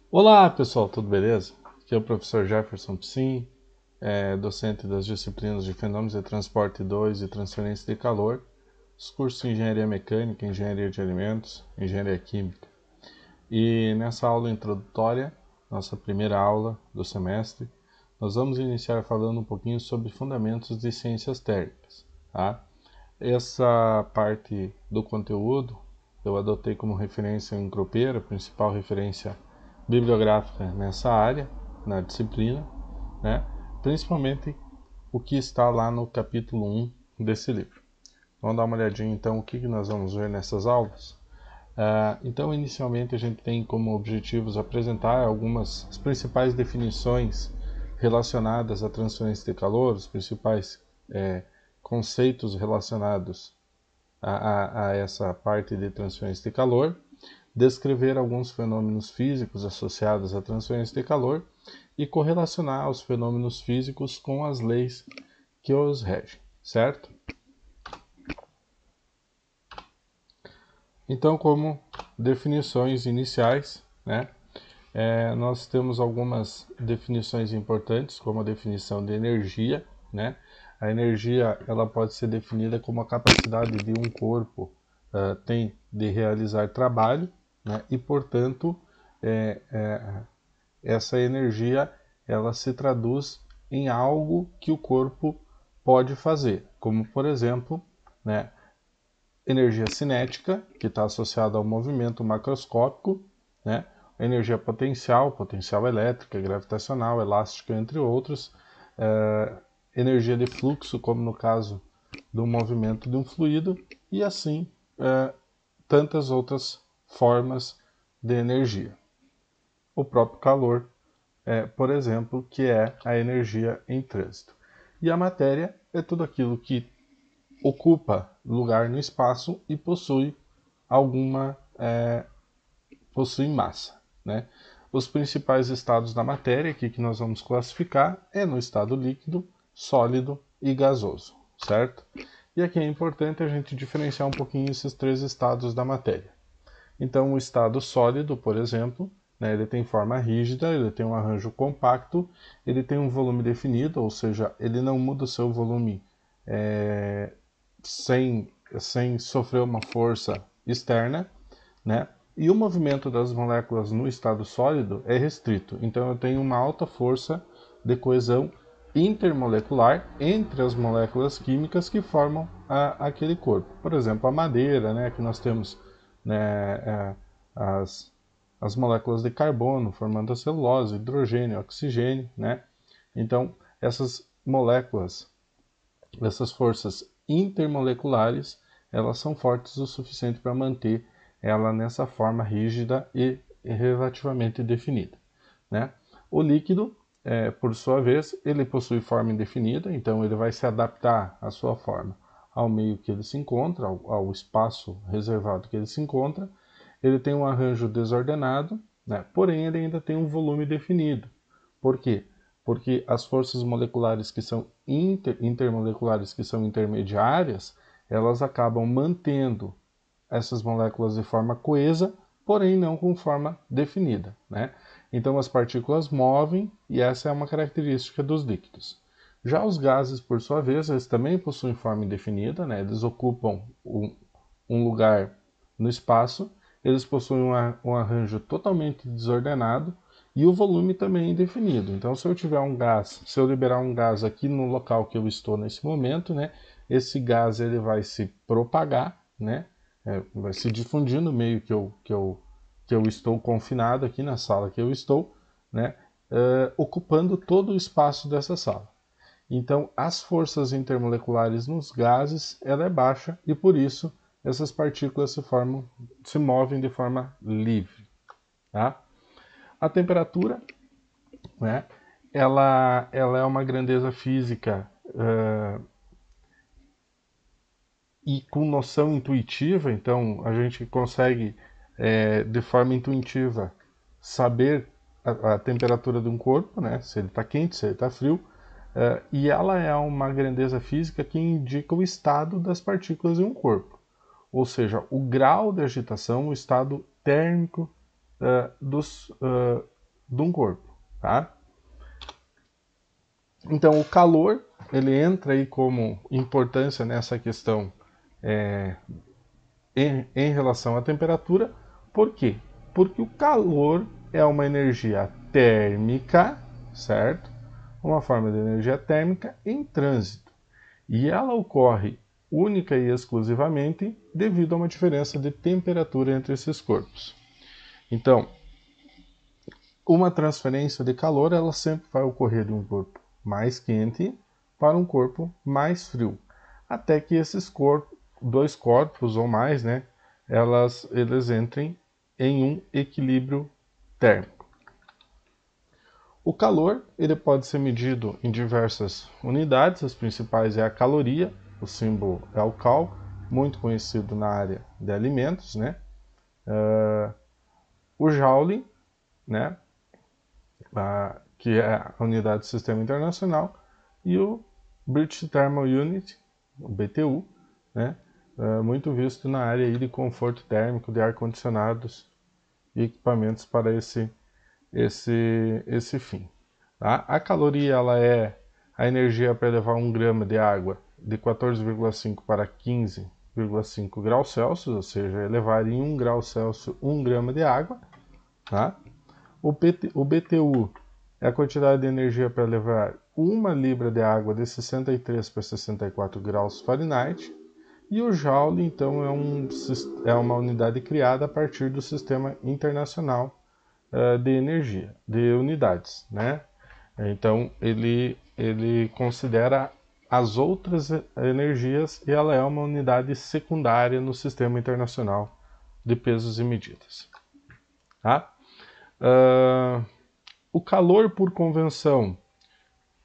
Olá pessoal, tudo beleza? Aqui é o professor Jefferson Psim, docente das disciplinas de Fenômenos de Transporte 2 e Transferência de Calor, os cursos de Engenharia Mecânica, Engenharia de Alimentos, Engenharia Química. E nessa aula introdutória, nossa primeira aula do semestre, nós vamos iniciar falando um pouquinho sobre fundamentos de ciências térmicas. Tá? Essa parte do conteúdo eu adotei como referência em Cropeira, principal referência bibliográfica nessa área, na disciplina, né? Principalmente o que está lá no capítulo 1 desse livro. Vamos dar uma olhadinha então o que nós vamos ver nessas aulas. Então, inicialmente, a gente tem como objetivos apresentar algumas as principais definições relacionadas à transferência de calor, os principais conceitos relacionados a essa parte de transferência de calor, descrever alguns fenômenos físicos associados à transferência de calor e correlacionar os fenômenos físicos com as leis que os regem, certo? Então, como definições iniciais, né, nós temos algumas definições importantes, como a definição de energia, né? A energia ela pode ser definida como a capacidade de um corpo tem de realizar trabalho, né? E, portanto, é, é, essa energia ela se traduz em algo que o corpo pode fazer, como, por exemplo, né, energia cinética, que está associada ao movimento macroscópico, né? Energia potencial, potencial elétrica, gravitacional, elástica, entre outros. Energia de fluxo, como no caso do movimento de um fluido, e assim tantas outras formas de energia. O próprio calor, por exemplo, que é a energia em trânsito. E a matéria é tudo aquilo que ocupa lugar no espaço e alguma possui massa, né? Os principais estados da matéria aqui que nós vamos classificar é no estado líquido, sólido e gasoso, certo? E aqui é importante a gente diferenciar um pouquinho esses três estados da matéria. Então, o estado sólido, por exemplo, né, ele tem forma rígida, ele tem um arranjo compacto, ele tem um volume definido, ou seja, ele não muda o seu volume sem sofrer uma força externa, né? E o movimento das moléculas no estado sólido é restrito. Então eu tenho uma alta força de coesão intermolecular entre as moléculas químicas que formam aquele corpo. Por exemplo, a madeira, né, que nós temos né, as, as moléculas de carbono formando a celulose, hidrogênio, oxigênio, né? Então essas moléculas, essas forças intermoleculares, elas são fortes o suficiente para manter ela nessa forma rígida e relativamente definida, né? O líquido, por sua vez, ele possui forma indefinida, então ele vai se adaptar à sua forma ao meio que ele se encontra, ao espaço reservado que ele se encontra. Ele tem um arranjo desordenado, né? Porém ele ainda tem um volume definido. Por quê? Porque as forças moleculares que são intermoleculares, que são intermediárias, elas acabam mantendo essas moléculas de forma coesa, porém não com forma definida, né? Então as partículas movem e essa é uma característica dos líquidos. Já os gases, por sua vez, eles também possuem forma indefinida, né? Eles ocupam um lugar no espaço, eles possuem um arranjo totalmente desordenado e o volume também é indefinido. Então, se eu tiver um gás, se eu liberar um gás aqui no local que eu estou nesse momento, né, esse gás ele vai se propagar, né, vai se difundir no meio que eu estou confinado aqui na sala que eu estou, né, ocupando todo o espaço dessa sala. Então, as forças intermoleculares nos gases ela é baixa e por isso essas partículas se movem de forma livre. Tá? A temperatura, né, ela é uma grandeza física e com noção intuitiva, então a gente consegue, de forma intuitiva, saber a temperatura de um corpo, né, se ele está quente, se ele está frio, e ela é uma grandeza física que indica o estado das partículas em um corpo, ou seja, o grau de agitação, o estado térmico dos de um corpo, tá? Então, o calor, ele entra aí como importância nessa questão em relação à temperatura. Por quê? Porque o calor é uma energia térmica, certo? Uma forma de energia térmica em trânsito. E ela ocorre única e exclusivamente devido a uma diferença de temperatura entre esses corpos. Então, uma transferência de calor, ela sempre vai ocorrer de um corpo mais quente para um corpo mais frio, até que esses dois corpos ou mais, né, eles entrem em um equilíbrio térmico. O calor, ele pode ser medido em diversas unidades, as principais é a caloria, o símbolo é o cal, muito conhecido na área de alimentos, né? O Joule, né? Que é a unidade do Sistema Internacional, e o British Thermal Unit, o BTU, né? Muito visto na área aí de conforto térmico, de ar-condicionados e equipamentos para esse fim. Tá? A caloria ela é a energia para elevar 1 grama de água de 14,5 para 15,5 graus Celsius, ou seja, elevar em 1 grau Celsius 1 grama de água. Tá? O BTU é a quantidade de energia para levar 1 libra de água de 63 para 64 graus Fahrenheit. E o Joule, então, é uma unidade criada a partir do Sistema Internacional de Energia, de unidades, né? Então, ele considera as outras energias e ela é uma unidade secundária no Sistema Internacional de Pesos e Medidas. Tá? O calor por convenção,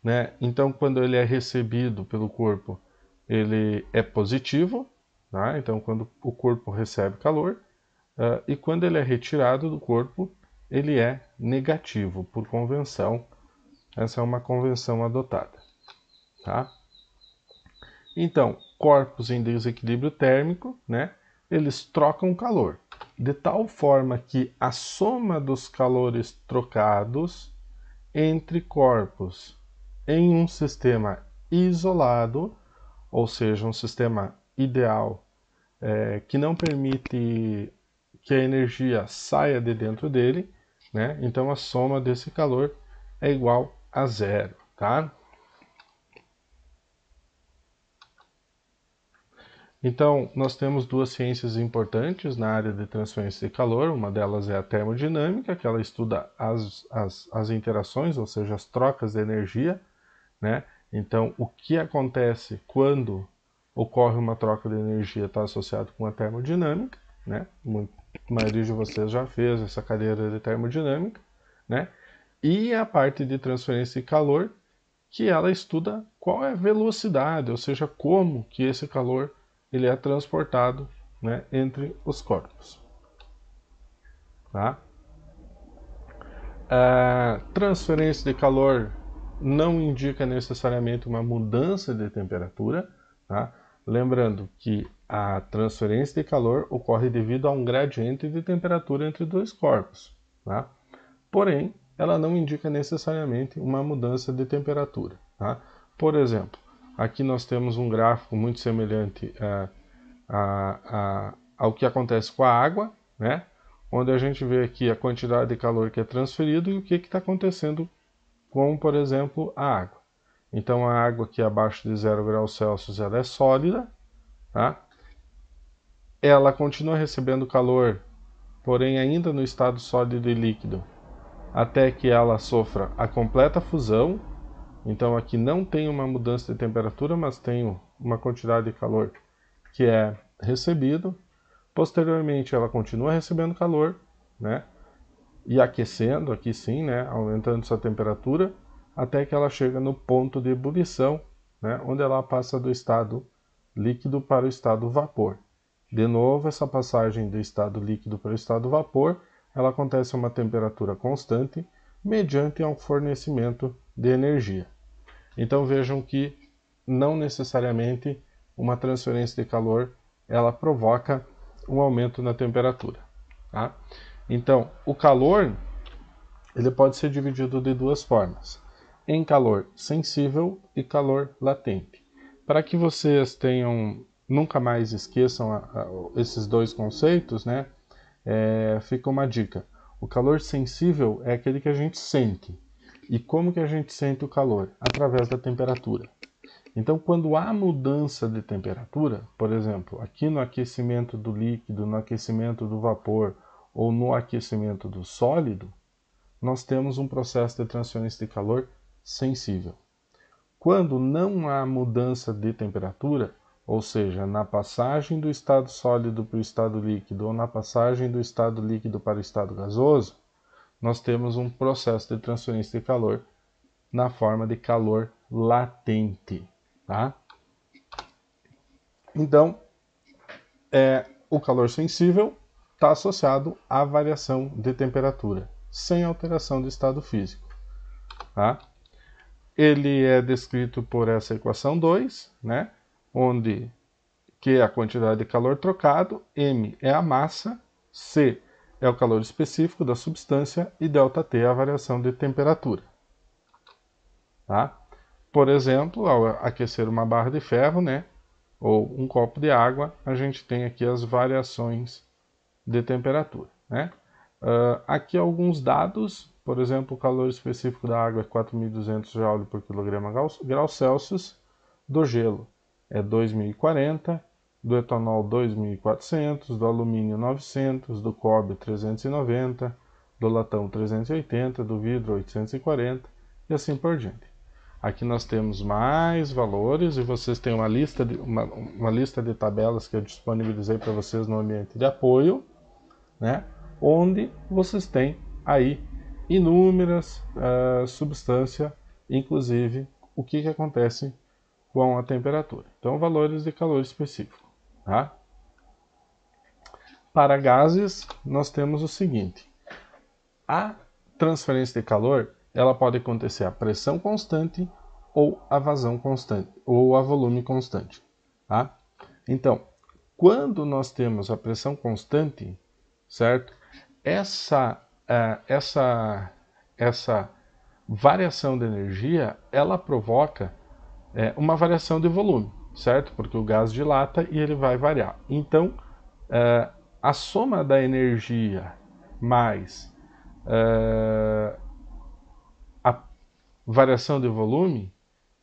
né? Então, quando ele é recebido pelo corpo, ele é positivo, tá? Então, quando o corpo recebe calor, e quando ele é retirado do corpo, ele é negativo, por convenção. Essa é uma convenção adotada. Tá? Então, corpos em desequilíbrio térmico, né? Eles trocam calor, de tal forma que a soma dos calores trocados entre corpos em um sistema isolado, ou seja, um sistema ideal que não permite que a energia saia de dentro dele, né? Então a soma desse calor é igual a zero, tá? Então, nós temos duas ciências importantes na área de transferência de calor. Uma delas é a termodinâmica, que ela estuda as interações, ou seja, as trocas de energia, né? Então, o que acontece quando ocorre uma troca de energia está associado com a termodinâmica, né? A maioria de vocês já fez essa cadeira de termodinâmica, né? E a parte de transferência de calor, que ela estuda qual é a velocidade, ou seja, como que esse calor ele é transportado, né, entre os corpos. Tá? A transferência de calor não indica necessariamente uma mudança de temperatura. Tá? Lembrando que a transferência de calor ocorre devido a um gradiente de temperatura entre dois corpos. Tá? Porém, ela não indica necessariamente uma mudança de temperatura. Tá? Por exemplo, aqui nós temos um gráfico muito semelhante ao que acontece com a água, né? Onde a gente vê aqui a quantidade de calor que é transferido e o que está acontecendo com, por exemplo, a água. Então a água aqui abaixo de 0 graus Celsius ela é sólida, tá? Ela continua recebendo calor, porém ainda no estado sólido e líquido, até que ela sofra a completa fusão. Então aqui não tem uma mudança de temperatura, mas tem uma quantidade de calor que é recebido. Posteriormente ela continua recebendo calor, né? E aquecendo, aqui sim, né? Aumentando sua temperatura, até que ela chega no ponto de ebulição, né? Onde ela passa do estado líquido para o estado vapor. De novo, essa passagem do estado líquido para o estado vapor, ela acontece a uma temperatura constante, mediante um fornecimento de energia. Então vejam que não necessariamente uma transferência de calor ela provoca um aumento na temperatura. Tá? Então, o calor ele pode ser dividido de duas formas, em calor sensível e calor latente. Para que vocês nunca mais esqueçam esses dois conceitos, né? Fica uma dica. O calor sensível é aquele que a gente sente. E como que a gente sente o calor? Através da temperatura. Então, quando há mudança de temperatura, por exemplo, aqui no aquecimento do líquido, no aquecimento do vapor ou no aquecimento do sólido, nós temos um processo de transferência de calor sensível. Quando não há mudança de temperatura, ou seja, na passagem do estado sólido para o estado líquido ou na passagem do estado líquido para o estado gasoso, nós temos um processo de transferência de calor na forma de calor latente. Tá? Então, o calor sensível está associado à variação de temperatura, sem alteração do estado físico. Tá? Ele é descrito por essa equação 2, né? Onde Q é a quantidade de calor trocado, M é a massa, C é o calor específico da substância e ΔT é a variação de temperatura. Tá? Por exemplo, ao aquecer uma barra de ferro, né, ou um copo de água, a gente tem aqui as variações de temperatura. Né? Aqui alguns dados, por exemplo, o calor específico da água é 4.200 Joule por quilograma grau Celsius, do gelo é 2.040, do etanol 2.400, do alumínio 900, do cobre 390, do latão 380, do vidro 840 e assim por diante. Aqui nós temos mais valores e vocês têm uma lista de tabelas que eu disponibilizei para vocês no ambiente de apoio, né? Onde vocês têm aí inúmeras substâncias, inclusive o que acontece com a temperatura. Então, valores de calor específico. Tá? Para gases, nós temos o seguinte. A transferência de calor ela pode acontecer a pressão constante ou a vazão constante, ou a volume constante. Tá? Então, quando nós temos a pressão constante, certo? Essa variação de energia, ela provoca uma variação de volume, certo? Porque o gás dilata e ele vai variar. Então, a soma da energia mais a variação de volume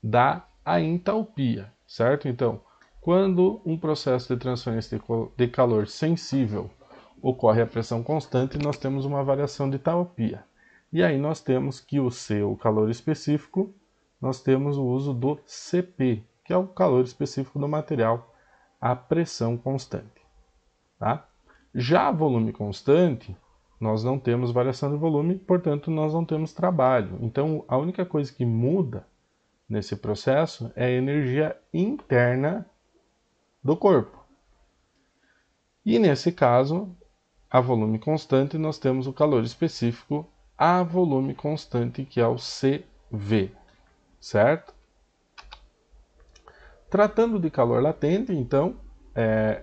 dá a entalpia, certo? Então, quando um processo de transferência de calor sensível ocorre a pressão constante, nós temos uma variação de entalpia. E aí nós temos que o C, o calor específico, nós temos o uso do Cp, que é o calor específico do material, a pressão constante. Tá? Já volume constante, nós não temos variação de volume, portanto nós não temos trabalho. Então a única coisa que muda nesse processo é a energia interna do corpo. E nesse caso, a volume constante, nós temos o calor específico a volume constante, que é o CV, certo? Tratando de calor latente, então,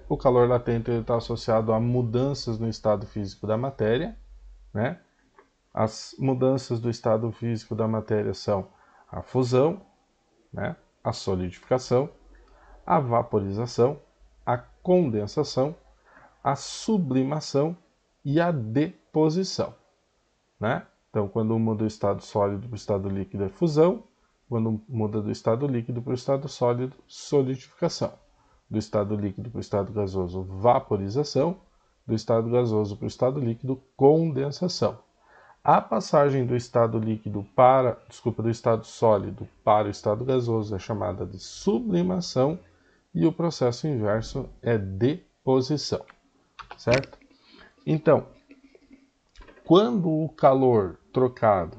o calor latente está associado a mudanças no estado físico da matéria, né? As mudanças do estado físico da matéria são a fusão, né? A solidificação, a vaporização, a condensação, a sublimação e a deposição. Né? Então, quando muda do estado sólido para o estado líquido é fusão, quando muda do estado líquido para o estado sólido, solidificação. Do estado líquido para o estado gasoso, vaporização. Do estado gasoso para o estado líquido, condensação. A passagem do estado do estado sólido para o estado gasoso é chamada de sublimação e o processo inverso é deposição, certo? Então, quando o calor trocado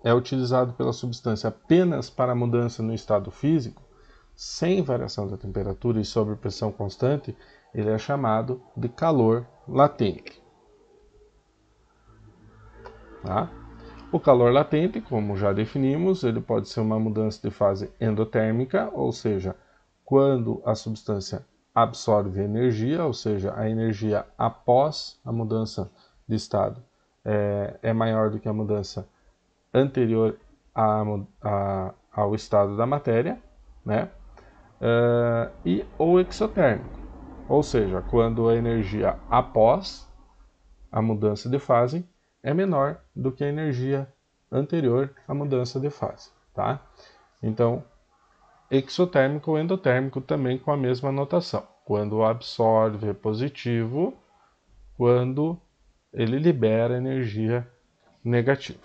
é utilizado pela substância apenas para mudança no estado físico, sem variação da temperatura e sob pressão constante, ele é chamado de calor latente. Tá? O calor latente, como já definimos, ele pode ser uma mudança de fase endotérmica, ou seja, quando a substância absorve energia, ou seja, a energia após a mudança de estado é maior do que a mudança anterior ao estado da matéria, né? Ou exotérmico, ou seja, quando a energia após a mudança de fase é menor do que a energia anterior à mudança de fase, tá? Então, exotérmico ou endotérmico também com a mesma notação. Quando absorve é positivo, quando ele libera energia negativa.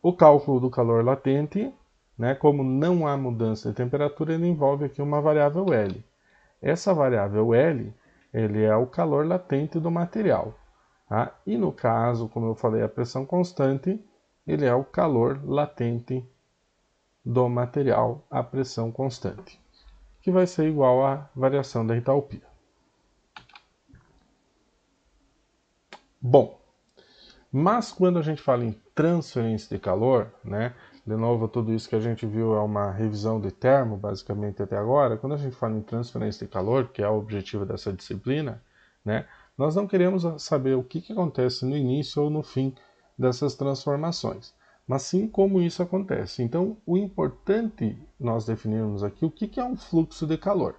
O cálculo do calor latente, né, como não há mudança de temperatura, ele envolve aqui uma variável L. Essa variável L, ele é o calor latente do material. Tá? E no caso, como eu falei, a pressão constante, ele é o calor latente do material à pressão constante, que vai ser igual à variação da entalpia. Bom, mas quando a gente fala em transferência de calor, né, de novo, tudo isso que a gente viu é uma revisão de termo, basicamente, até agora. Quando a gente fala em transferência de calor, que é o objetivo dessa disciplina, né, nós não queremos saber o que acontece no início ou no fim dessas transformações, mas sim como isso acontece. Então, o importante nós definirmos aqui o que é um fluxo de calor.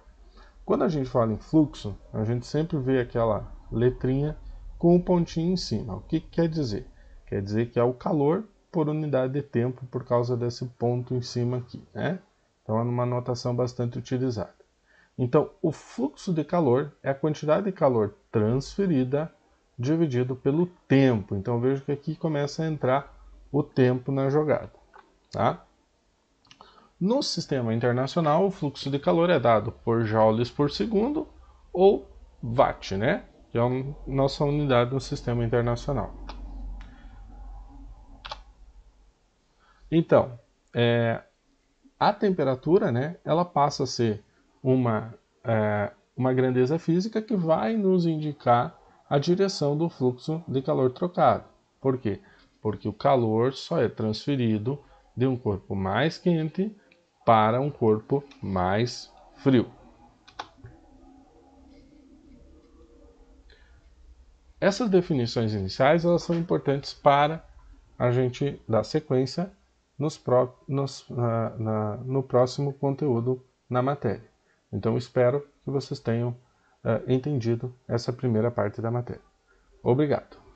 Quando a gente fala em fluxo, a gente sempre vê aquela letrinha com um pontinho em cima. O que quer dizer? Quer dizer que é o calor por unidade de tempo por causa desse ponto em cima aqui, né? Então é uma notação bastante utilizada. Então, o fluxo de calor é a quantidade de calor transferida dividido pelo tempo. Então vejo que aqui começa a entrar o tempo na jogada, tá? No sistema internacional, o fluxo de calor é dado por joules por segundo ou watt, né? Que é a nossa unidade no sistema internacional. Então, a temperatura, né, ela passa a ser uma grandeza física que vai nos indicar a direção do fluxo de calor trocado. Por quê? Porque o calor só é transferido de um corpo mais quente para um corpo mais frio. Essas definições iniciais elas são importantes para a gente dar sequência no próximo conteúdo na matéria. Então espero que vocês tenham entendido essa primeira parte da matéria. Obrigado.